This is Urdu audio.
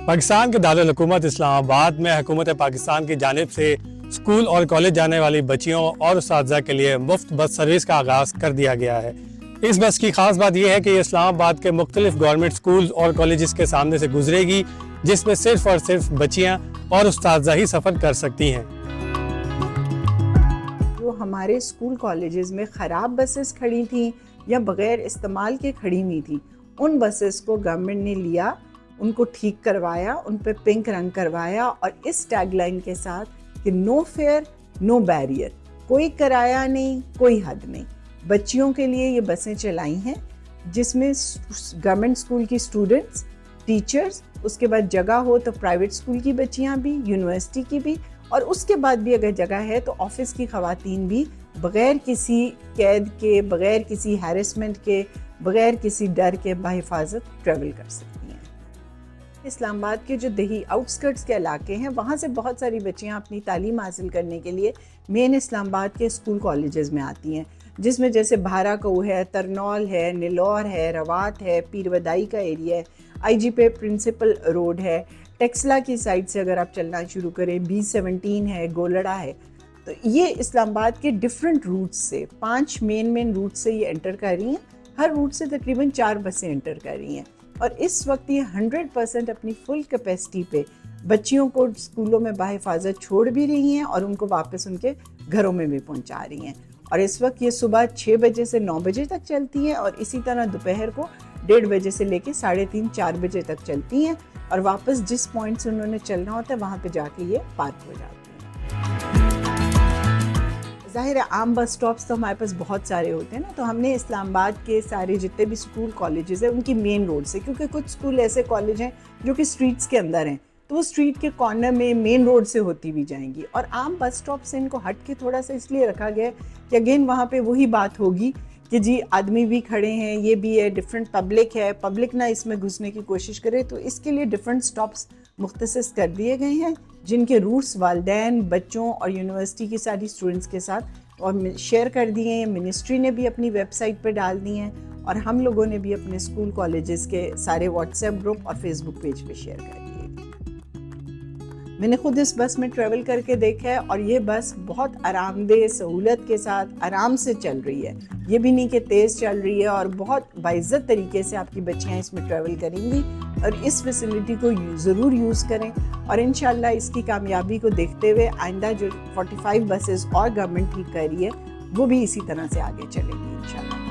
پاکستان کے دارالحکومت اسلام آباد میں حکومت پاکستان کی جانب سے اسکول اور کالج جانے والی بچیوں اور اساتذہ کے لیے مفت بس سروس کا آغاز کر دیا گیا ہے۔ اس بس کی خاص بات یہ ہے کہ یہ اسلام آباد کے مختلف گورنمنٹ اسکول اور کالجز کے سامنے سے گزرے گی، جس میں صرف اور صرف بچیاں اور اساتذہ ہی سفر کر سکتی ہیں۔ جو ہمارے اسکول کالجز میں خراب بسز کھڑی تھیں یا بغیر استعمال کے کھڑی ہوئی تھیں، ان بسز کو گورنمنٹ نے لیا، ان کو ٹھیک کروایا، ان پہ پنک رنگ کروایا اور اس ٹیگ لائن کے ساتھ کہ نو فیئر نو بیریئر، کوئی کرایہ نہیں، کوئی حد نہیں۔ بچیوں کے لیے یہ بسیں چلائی ہیں جس میں گورنمنٹ اسکول کی اسٹوڈنٹس، ٹیچرز، اس کے بعد جگہ ہو تو پرائیویٹ اسکول کی بچیاں بھی، یونیورسٹی کی بھی، اور اس کے بعد بھی اگر جگہ ہے تو آفس کی خواتین بھی بغیر کسی قید کے، بغیر کسی ہیرسمنٹ کے، بغیر کسی ڈر کے بحفاظت ٹریول کر سکتی ہیں۔ اسلام آباد کے جو دیہی آؤٹسکرٹس کے علاقے ہیں، وہاں سے بہت ساری بچیاں اپنی تعلیم حاصل کرنے کے لیے مین اسلام آباد کے اسکول کالجز میں آتی ہیں، جس میں جیسے بھارا کو ہے، ترنول ہے، نلور ہے، روات ہے، پیر ودائی کا ایریا ہے، آئی جی پہ پرنسپل روڈ ہے، ٹیکسلا کی سائڈ سے اگر آپ چلنا شروع کریں B17 ہے، گولڑا ہے، تو یہ اسلام آباد کے ڈفرینٹ روٹس سے 5 مین روٹ سے یہ انٹر کر رہی ہیں۔ ہر روٹ سے تقریباً 4 بسیں انٹر کر رہی ہیں، اور اس وقت یہ 100% اپنی فل کیپیسٹی پہ بچیوں کو اسکولوں میں بحفاظت چھوڑ بھی رہی ہیں اور ان کو واپس ان کے گھروں میں بھی پہنچا رہی ہیں۔ اور اس وقت یہ صبح 6 بجے سے 9 بجے تک چلتی ہیں، اور اسی طرح دوپہر کو 1:30 بجے سے لے کے 3:30 4 بجے تک چلتی ہیں، اور واپس جس پوائنٹ سے انہوں نے چلنا ہوتا ہے وہاں پہ جا کے یہ پارک ہو جاتی ہیں۔ ظاہر ہے عام بس سٹاپس تو ہمارے پاس بہت سارے ہوتے ہیں نا، تو ہم نے اسلام آباد کے سارے جتنے بھی اسکول کالجز ہیں ان کی مین روڈ سے، کیونکہ کچھ اسکول ایسے کالج ہیں جو کہ اسٹریٹس کے اندر ہیں، تو وہ اسٹریٹ کے کارنر میں مین روڈ سے ہوتی بھی جائیں گی، اور عام بس سٹاپ سے ان کو ہٹ کے تھوڑا سا اس لیے رکھا گیا ہے کہ اگین وہاں پہ وہی بات ہوگی کہ جی آدمی بھی کھڑے ہیں، یہ بھی ہے، ڈفرینٹ پبلک ہے، پبلک نہ اس میں گھسنے کی کوشش کرے، تو اس کے لیے ڈفرینٹ سٹاپس مختص کر دیے گئے ہیں، جن کے روٹس والدین، بچوں اور یونیورسٹی کی ساری اسٹوڈنٹس کے ساتھ اور شیئر کر دیے ہیں۔ منسٹری نے بھی اپنی ویب سائٹ پہ ڈال دی ہیں، اور ہم لوگوں نے بھی اپنے اسکول کالجز کے سارے واٹس ایپ گروپ اور فیس بک پیج پہ شیئر کر دیے۔ میں نے خود اس بس میں ٹریول کر کے دیکھا ہے، اور یہ بس بہت آرام دہ سہولت کے ساتھ آرام سے چل رہی ہے، یہ بھی نہیں کہ تیز چل رہی ہے، اور بہت باعزت طریقے سے آپ کی بچیاں اس میں ٹریول کریں گی، اور اس فیسلٹی کو ضرور یوز کریں، اور انشاءاللہ اس کی کامیابی کو دیکھتے ہوئے آئندہ جو 45 بسز اور گورنمنٹ ٹھیک کر رہی ہے وہ بھی اسی طرح سے آگے چلے گی انشاءاللہ۔